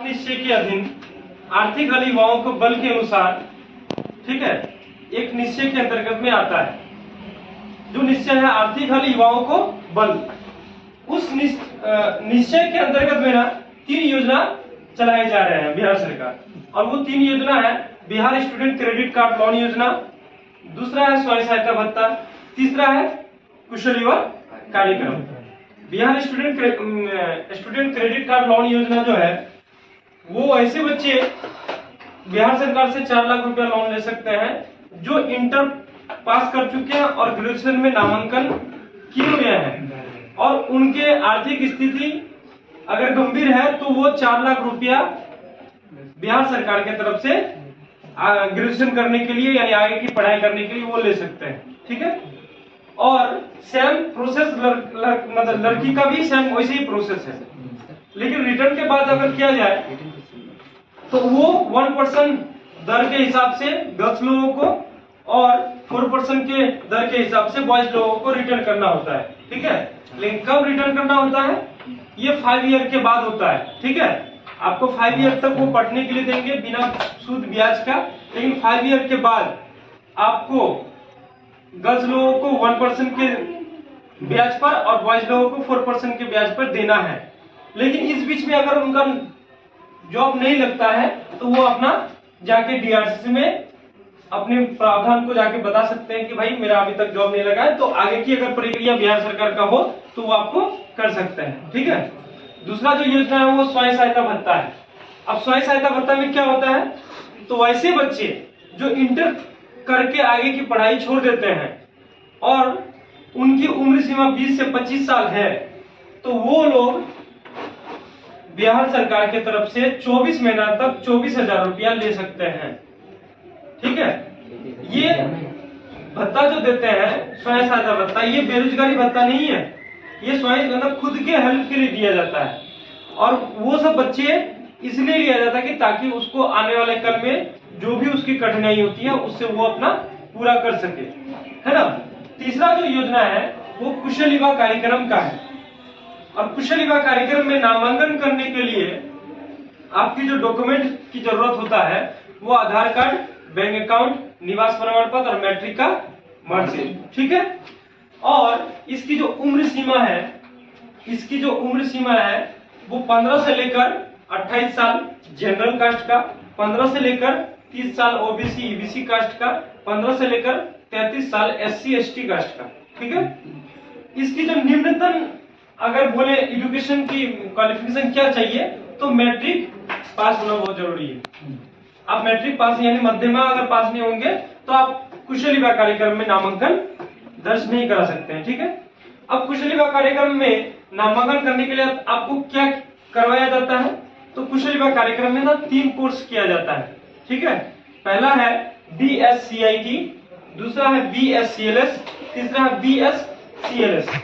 निश्चय के अधीन आर्थिक हल युवाओं को बल के अनुसार, ठीक है, एक निश्चय के अंतर्गत में आता है। जो निश्चय है आर्थिक हल युवाओं को बल, उस निश्चय के अंतर्गत में ना 3 योजना चलाए जा रहे हैं बिहार सरकार। और वो 3 योजना है Bihar student credit card loan योजना, दूसरा है स्वयं सहायता भत्ता, तीसरा है कुशल युवा कार्यक्रम। Bihar student credit card loan योजना जो है वो ऐसे बच्चे बिहार सरकार से 4 लाख रुपया लोन ले सकते हैं जो इंटर पास कर चुके हैं और ग्रेजुएशन में नामांकन किए हुए हैं और उनके आर्थिक स्थिति अगर गंभीर है तो वो 4 लाख रुपया बिहार सरकार की तरफ से ग्रेजुएशन करने के लिए यानी आगे की पढ़ाई करने के लिए वो ले सकते हैं, ठीक है। और सेम प्रोसेस मतलब लड़की का भी सेम वैसे ही प्रोसेस है, लेकिन रिटर्न के बाद अगर किया जाए तो वो 1% दर के हिसाब से गर्ल्स लोगों को और 4% के दर के हिसाब से बॉयज लोगों को रिटर्न करना होता है, ठीक है। लेकिन कब रिटर्न करना होता है? ये 5 ईयर के बाद होता है, ठीक है। आपको 5 ईयर तक वो पढ़ने के लिए देंगे बिना सूद ब्याज का, लेकिन 5 ईयर के बाद आपको गर्ल्स लोगों को 1% के ब्याज पर और बॉयज लोगों को 4% के ब्याज पर देना है। लेकिन इस बीच में अगर उनका जॉब नहीं लगता है तो वो अपना जाके डीआरसी में अपने प्रावधान को जाके बता सकते हैं कि भाई मेरा अभी तक जॉब नहीं लगा है, तो आगे की अगर प्रक्रिया बिहार सरकार का हो तो वो आपको कर सकते हैं, ठीक है। दूसरा जो योजना है वो स्वयं सहायता भत्ता है। अब स्वयं सहायता भत्ता में क्या होता है, तो वैसे बच्चे जो इंटर करके आगे की पढ़ाई छोड़ देते हैं और उनकी उम्र सीमा 20 से 25 साल है, तो वो लोग बिहार सरकार की तरफ से 24 महीना तक 24,000 रुपया ले सकते हैं, ठीक है। ये भत्ता जो देते हैं स्वयं सहायता भत्ता, ये बेरोजगारी भत्ता नहीं है, ये स्वयं मतलब खुद के हेल्प के लिए दिया जाता है। और वो सब बच्चे इसलिए लिया जाता है कि ताकि उसको आने वाले कल में जो भी उसकी कठिनाई होती है उससे वो अपना पूरा कर सके, है ना। तीसरा जो योजना है वो कुशल युवा कार्यक्रम का है। और कुशल युवा कार्यक्रम में नामांकन करने के लिए आपकी जो डॉक्यूमेंट की जरूरत होता है वो आधार कार्ड, बैंक अकाउंट, निवास प्रमाण पत्र और मैट्रिक का मार्कशीट, ठीक है। और इसकी जो उम्र सीमा है वो 15 से लेकर 28 साल जनरल कास्ट का, 15 से लेकर 30 साल ओबीसी ईबीसी कास्ट का, 15 से लेकर 33 साल एससी एसटी कास्ट का, ठीक है। इसकी जो निम्नतम अगर बोले एजुकेशन की क्वालिफिकेशन क्या चाहिए तो मैट्रिक पास होना बहुत जरूरी है। आप मैट्रिक पास यानी मध्यमा अगर पास नहीं होंगे तो आप कुशल युवा कार्यक्रम में नामांकन दर्ज नहीं करा सकते हैं, ठीक है। अब कुशल युवा कार्यक्रम में नामांकन करने के लिए आपको क्या करवाया जाता है, तो कुशल युवा कार्यक्रम में ना 3 कोर्स किया जाता है, ठीक है। पहला है BSCIT, दूसरा है BSCLS, तीसरा है BSCLS।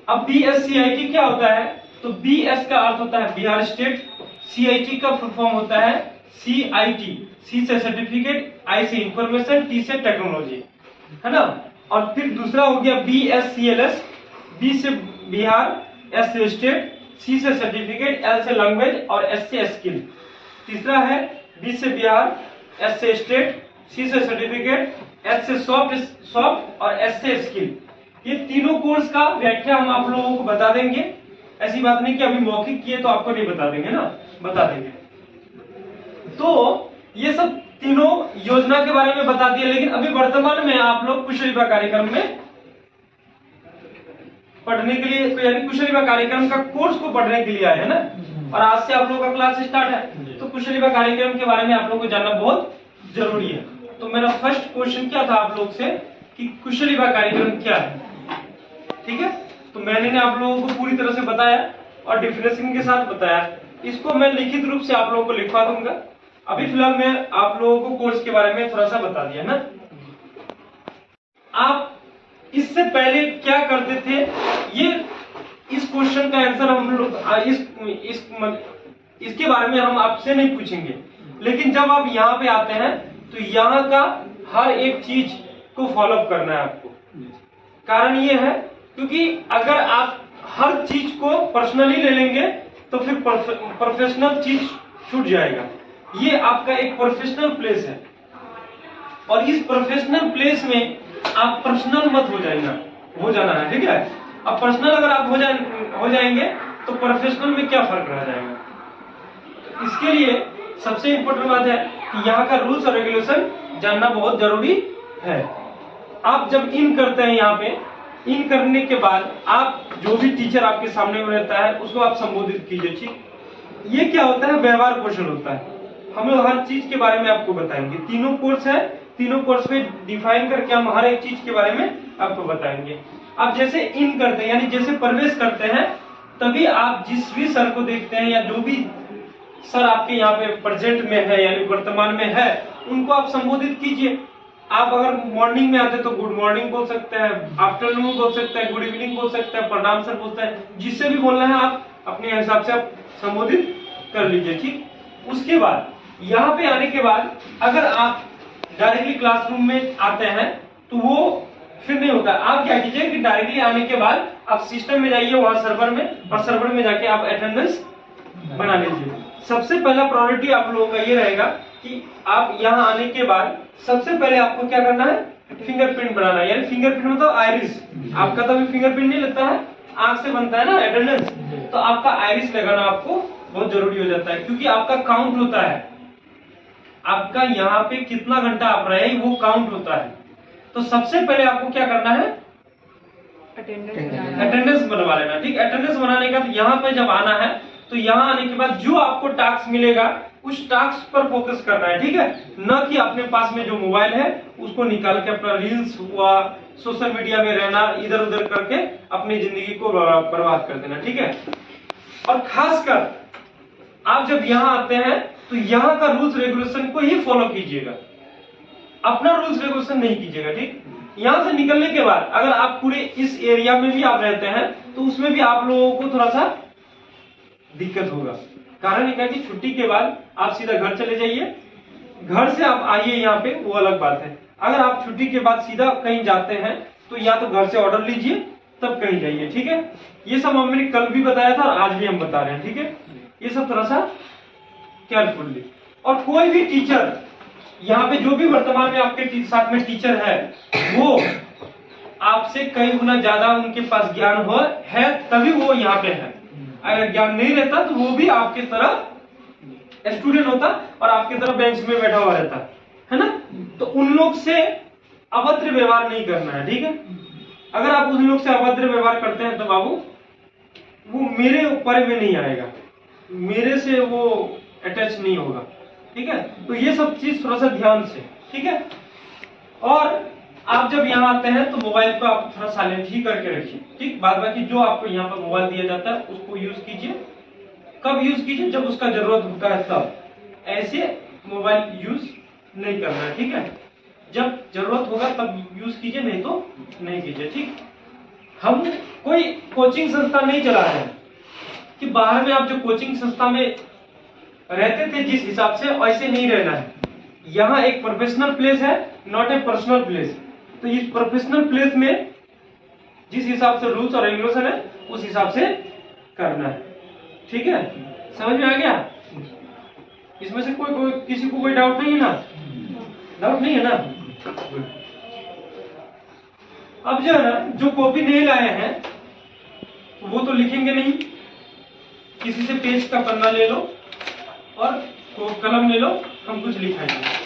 अब BSCIT क्या होता है, तो BS का अर्थ होता है बिहार स्टेट, CIT का फुल फॉर्म होता है CIT, C से सर्टिफिकेट, I से इंफॉर्मेशन, T से टेक्नोलॉजी, है ना। और फिर दूसरा हो गया BSCLS, B से बिहार, S से स्टेट, C से सर्टिफिकेट, L से लैंग्वेज और S से स्किल। तीसरा है B से बिहार, S से स्टेट, C से सर्टिफिकेट, S से सॉफ्ट और S से स्किल। ये तीनों कोर्स का व्याख्या हम आप लोगों को बता देंगे। ऐसी बात नहीं कि अभी मौखिक किए तो आपको नहीं बता देंगे ना, बता देंगे। तो ये सब तीनों योजना के बारे में बता दिया, लेकिन अभी वर्तमान में आप लोग कुशल युवा कार्यक्रम में पढ़ने के लिए यानी कुशल युवा कार्यक्रम का कोर्स को पढ़ने के लिए आए हैं ना, और आज से आप लोगों का क्लास स्टार्ट है, तो कुशल युवा कार्यक्रम के बारे में आप लोगों को जानना बहुत जरूरी है। तो मेरा फर्स्ट क्वेश्चन क्या था आप लोग से कि कुशल युवा कार्यक्रम क्या है, ठीक है। तो मैंने आप लोगों को पूरी तरह से बताया और डिफिनेशन के साथ बताया। इसको मैं लिखित रूप से आप लोगों को लिखवा दूंगा। अभी फिलहाल मैं आप लोगों को कोर्स के बारे में थोड़ा सा बता दिया ना। आप इससे पहले क्या करते थे, ये इस क्वेश्चन का आंसर हम लोग इसके बारे में हम आपसे नहीं पूछेंगे, लेकिन जब आप यहाँ पे आते हैं तो यहाँ का हर एक चीज को फॉलो अप करना है आपको। कारण ये है क्योंकि अगर आप हर चीज को पर्सनली ले लेंगे तो फिर प्रोफेशनल चीज छूट जाएगा। ये आपका एक प्रोफेशनल प्लेस है और इस प्रोफेशनल प्लेस में आप पर्सनल मत हो जाना है, ठीक है। अब पर्सनल अगर आप हो जाएंगे तो प्रोफेशनल में क्या फर्क रह जाएगा। तो इसके लिए सबसे इंपॉर्टेंट बात है कि यहाँ का रूल्स और रेगुलेशन जानना बहुत जरूरी है। आप जब इन करते हैं, यहाँ पे इन करने के बाद आप जो भी टीचर आपके सामने में रहता है उसको आप संबोधित कीजिए, ठीक। ये क्या होता है, व्यवहार कौशल होता है। हम लोग हर चीज के बारे में आपको बताएंगे। तीनों कोर्स है, तीनों कोर्स में डिफाइन करके हम हर एक चीज के बारे में आपको बताएंगे। आप जैसे इन करते हैं यानी जैसे प्रवेश करते हैं, तभी आप जिस भी सर को देखते हैं या जो भी सर आपके यहाँ पे प्रेजेंट में है यानी वर्तमान में है, उनको आप संबोधित कीजिए। आप अगर मॉर्निंग में आते हैं तो गुड मॉर्निंग बोल सकते हैं, आफ्टरनून बोल सकते हैं, गुड इवनिंग बोल सकते हैं, प्रणाम सर बोलते हैं, जिससे भी बोलना है आप अपने हिसाब से आप संबोधित कर लीजिए, ठीक। उसके बाद यहाँ पे आने के बाद अगर आप डायरेक्टली क्लासरूम में आते हैं तो वो फिर नहीं होता। आप क्या कीजिए कि डायरेक्टली आने के बाद आप सिस्टम में जाइए वहां सर्वर में, और सर्वर में जाके आप अटेंडेंस बना लीजिए। सबसे पहला प्रायोरिटी आप लोगों का ये रहेगा कि आप यहाँ आने के बाद सबसे पहले आपको क्या करना है, फिंगरप्रिंट बनाना है। यानी फिंगरप्रिंट मतलब आइरिस। आपका तो फिंगरप्रिंट नहीं लगता है, आंख से बनता है ना अटेंडेंस, तो आपका आइरिस लगाना आपको बहुत जरूरी हो जाता है, क्योंकि आपका काउंट होता है। आपका यहाँ पे कितना घंटा आप रहे वो काउंट होता है। तो सबसे पहले आपको क्या करना है, अटेंडेंस बनवा लेना, ठीक। अटेंडेंस बनाने का यहाँ पे जब आना है तो यहाँ आने के बाद जो आपको टास्क मिलेगा उस टास्क पर फोकस करना है, ठीक है। न कि अपने पास में जो मोबाइल है उसको निकाल के अपना रील्स हुआ, सोशल मीडिया में रहना, इधर उधर करके अपनी जिंदगी को बर्बाद कर देना, ठीक है। और खासकर आप जब यहाँ आते हैं तो यहाँ का रूल्स रेगुलेशन को ही फॉलो कीजिएगा, अपना रूल्स रेगुलेशन नहीं कीजिएगा, ठीक। यहाँ से निकलने के बाद अगर आप पूरे इस एरिया में भी आप रहते हैं तो उसमें भी आप लोगों को थोड़ा सा दिक्कत होगा। कारण ये कि छुट्टी के बाद आप सीधा घर चले जाइए, घर से आप आइए यहाँ पे, वो अलग बात है। अगर आप छुट्टी के बाद सीधा कहीं जाते हैं तो या तो घर से ऑर्डर लीजिए तब कहीं जाइए, ठीक है। ये सब हमने कल भी बताया था और आज भी हम बता रहे हैं, ठीक है। ये सब थोड़ा सा केयरफुली। और कोई भी टीचर यहाँ पे जो भी वर्तमान में आपके साथ में टीचर है वो आपसे कई गुना ज्यादा उनके पास ज्ञान है तभी वो यहाँ पे है। अगर ज्ञान नहीं रहता तो वो भी आपके तरह स्टूडेंट होता और आपके तरह बेंच में बैठा हुआ रहता है ना। तो उन लोग से अभद्र व्यवहार नहीं करना है, ठीक है। अगर आप उन लोग से अभद्र व्यवहार करते हैं तो बाबू वो मेरे ऊपर में नहीं आएगा, मेरे से वो अटैच नहीं होगा, ठीक है। तो ये सब चीज थोड़ा सा ध्यान से, ठीक है। और आप जब यहाँ आते हैं तो मोबाइल को आप थोड़ा साइलेंट ही करके रखिए, ठीक। बाद बाकी जो आपको यहाँ पर मोबाइल दिया जाता है उसको यूज कीजिए। कब यूज कीजिए, जब उसका जरूरत होता है तब। ऐसे मोबाइल यूज नहीं करना है, ठीक है। जब जरूरत होगा तब यूज कीजिए, नहीं तो नहीं कीजिए, ठीक। हम कोई कोचिंग संस्था नहीं चला रहे हैं कि बाहर में आप जो कोचिंग संस्था में रहते थे जिस हिसाब से वैसे नहीं रहना है। यहाँ एक प्रोफेशनल प्लेस है, नॉट ए पर्सनल प्लेस। तो इस प्रोफेशनल प्लेस में जिस हिसाब से रूल्स और रेगुलेशन है उस हिसाब से करना है, ठीक है। समझ में आ गया? इसमें से कोई किसी को कोई डाउट नहीं है ना? डाउट नहीं है ना? अब जो है ना, जो कॉपी नहीं लाए हैं वो तो लिखेंगे नहीं, किसी से पेज का पन्ना ले लो और कलम ले लो, हम कुछ लिखाएंगे।